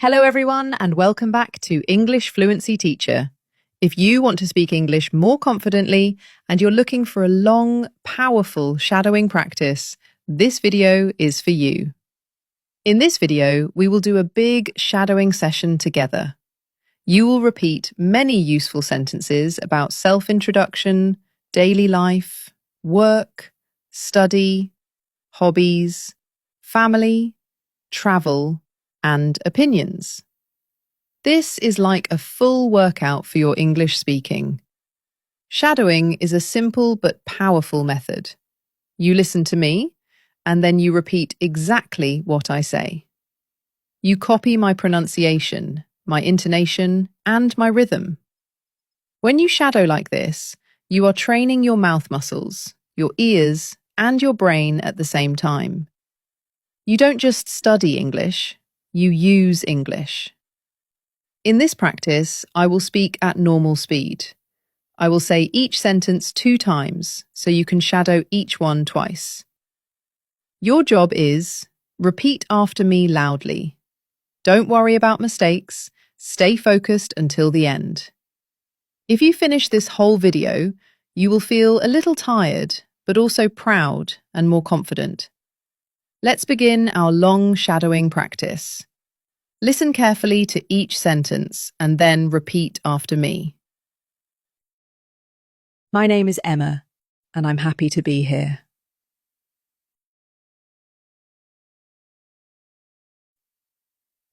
Hello, everyone, and welcome back to English Fluency Teacher. If you want to speak English more confidently and you're looking for a long, powerful shadowing practice, this video is for you. In this video, we will do a big shadowing session together. You will repeat many useful sentences about self-introduction, daily life, work, study, hobbies, family, travel, and opinions. This is like a full workout for your English speaking. Shadowing is a simple but powerful method. You listen to me, and then you repeat exactly what I say. You copy my pronunciation, my intonation, and my rhythm. When you shadow like this, you are training your mouth muscles, your ears, and your brain at the same time. You don't just study English, you use English. In this practice, I will speak at normal speed. I will say each sentence 2 times, so you can shadow each one twice. Your job is, repeat after me loudly. Don't worry about mistakes, stay focused until the end. If you finish this whole video, you will feel a little tired, but also proud and more confident. Let's begin our long shadowing practice. Listen carefully to each sentence and then repeat after me. My name is Emma, and I'm happy to be here.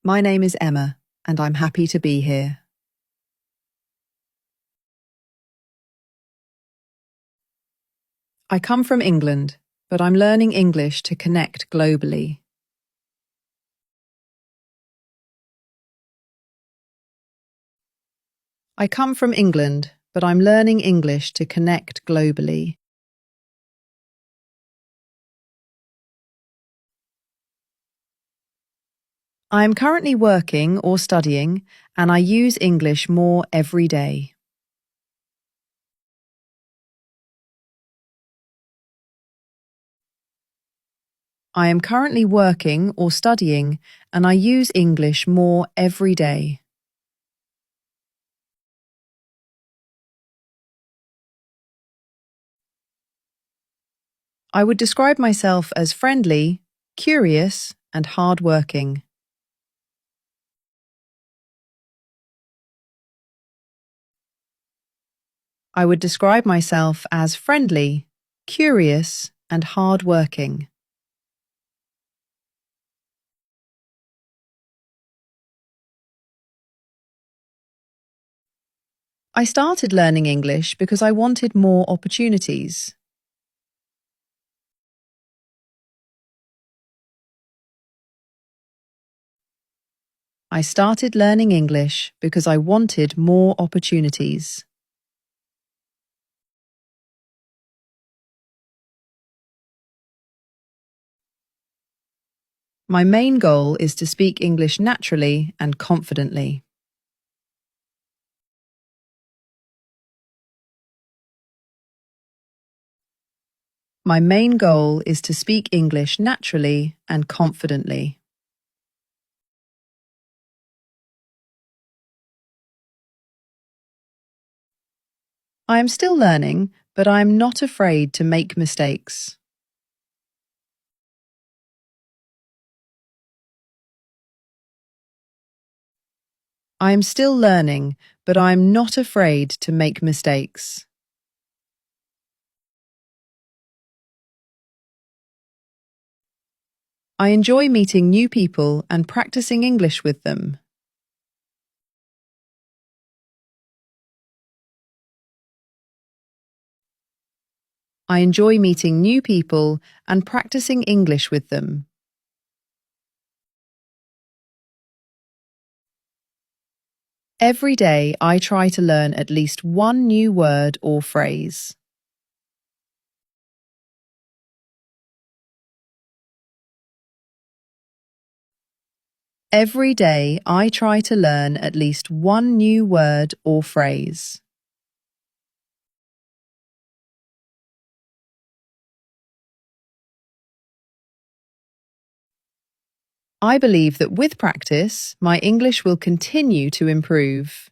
My name is Emma, and I'm happy to be here. I come from England, but I'm learning English to connect globally. I come from England, but I'm learning English to connect globally. I am currently working or studying, and I use English more every day. I am currently working or studying, and I use English more every day. I would describe myself as friendly, curious, and hard-working. I would describe myself as friendly, curious, and hard-working. I started learning English because I wanted more opportunities. I started learning English because I wanted more opportunities. My main goal is to speak English naturally and confidently. My main goal is to speak English naturally and confidently. I am still learning, but I am not afraid to make mistakes. I am still learning, but I am not afraid to make mistakes. I enjoy meeting new people and practicing English with them. I enjoy meeting new people and practicing English with them. Every day I try to learn at least one new word or phrase. Every day I try to learn at least one new word or phrase. I believe that with practice, my English will continue to improve.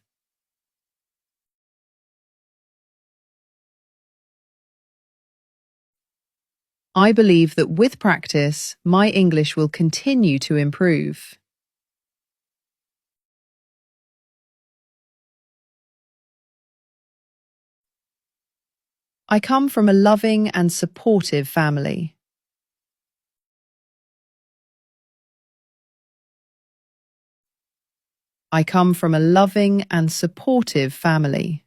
I believe that with practice, my English will continue to improve. I come from a loving and supportive family. I come from a loving and supportive family.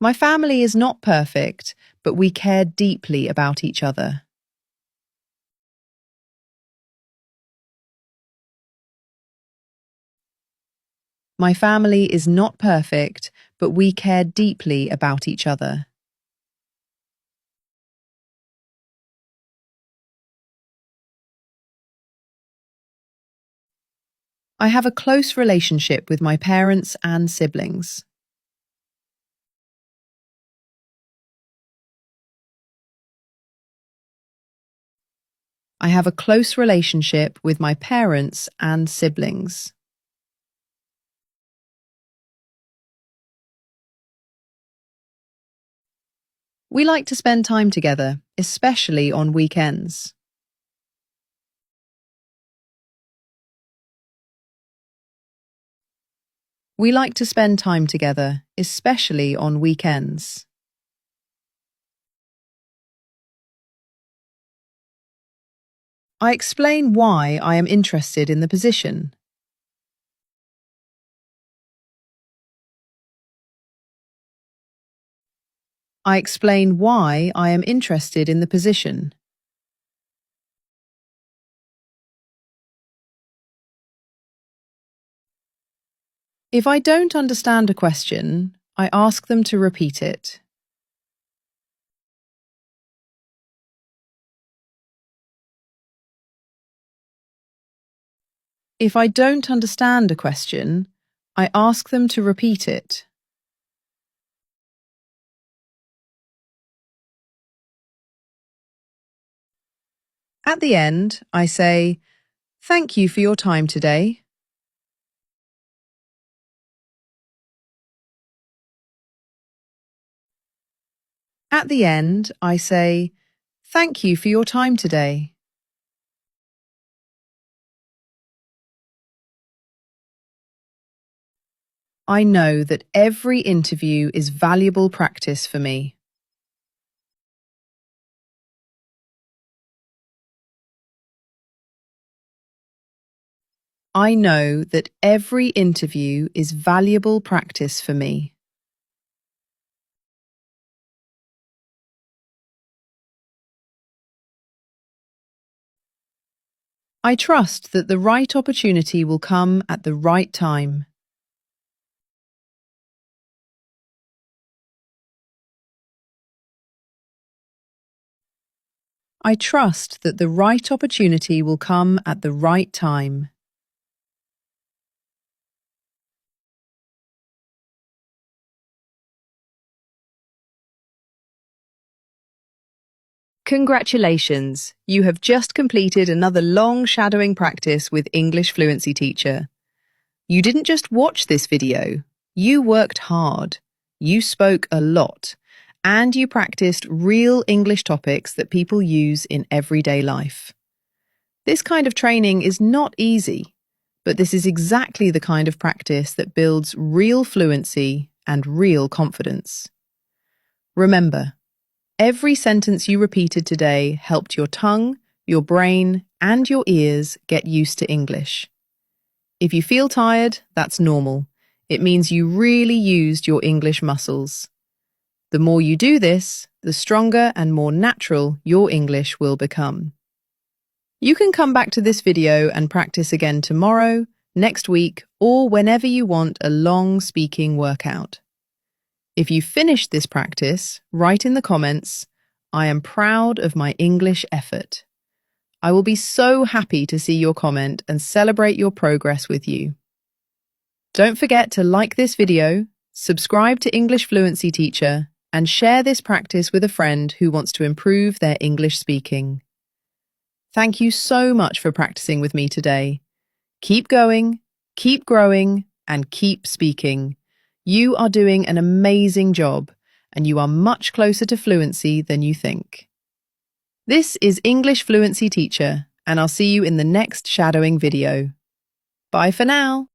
My family is not perfect, but we care deeply about each other. My family is not perfect, but we care deeply about each other. I have a close relationship with my parents and siblings. I have a close relationship with my parents and siblings. We like to spend time together, especially on weekends. We like to spend time together, especially on weekends. I explain why I am interested in the position. I explain why I am interested in the position. If I don't understand a question, I ask them to repeat it. If I don't understand a question, I ask them to repeat it. At the end, I say, "Thank you for your time today." At the end, I say, "Thank you for your time today." I know that every interview is valuable practice for me. I know that every interview is valuable practice for me. I trust that the right opportunity will come at the right time. I trust that the right opportunity will come at the right time. Congratulations! You have just completed another long shadowing practice with English Fluency Teacher. You didn't just watch this video, you worked hard, you spoke a lot, and you practiced real English topics that people use in everyday life. This kind of training is not easy, but this is exactly the kind of practice that builds real fluency and real confidence. Remember, every sentence you repeated today helped your tongue, your brain, and your ears get used to English. If you feel tired, that's normal. It means you really used your English muscles. The more you do this, the stronger and more natural your English will become. You can come back to this video and practice again tomorrow, next week, or whenever you want a long speaking workout. If you finished this practice, write in the comments, "I am proud of my English effort." I will be so happy to see your comment and celebrate your progress with you. Don't forget to like this video, subscribe to English Fluency Teacher, and share this practice with a friend who wants to improve their English speaking. Thank you so much for practicing with me today. Keep going, keep growing, and keep speaking. You are doing an amazing job, and you are much closer to fluency than you think. This is English Fluency Teacher, and I'll see you in the next shadowing video. Bye for now.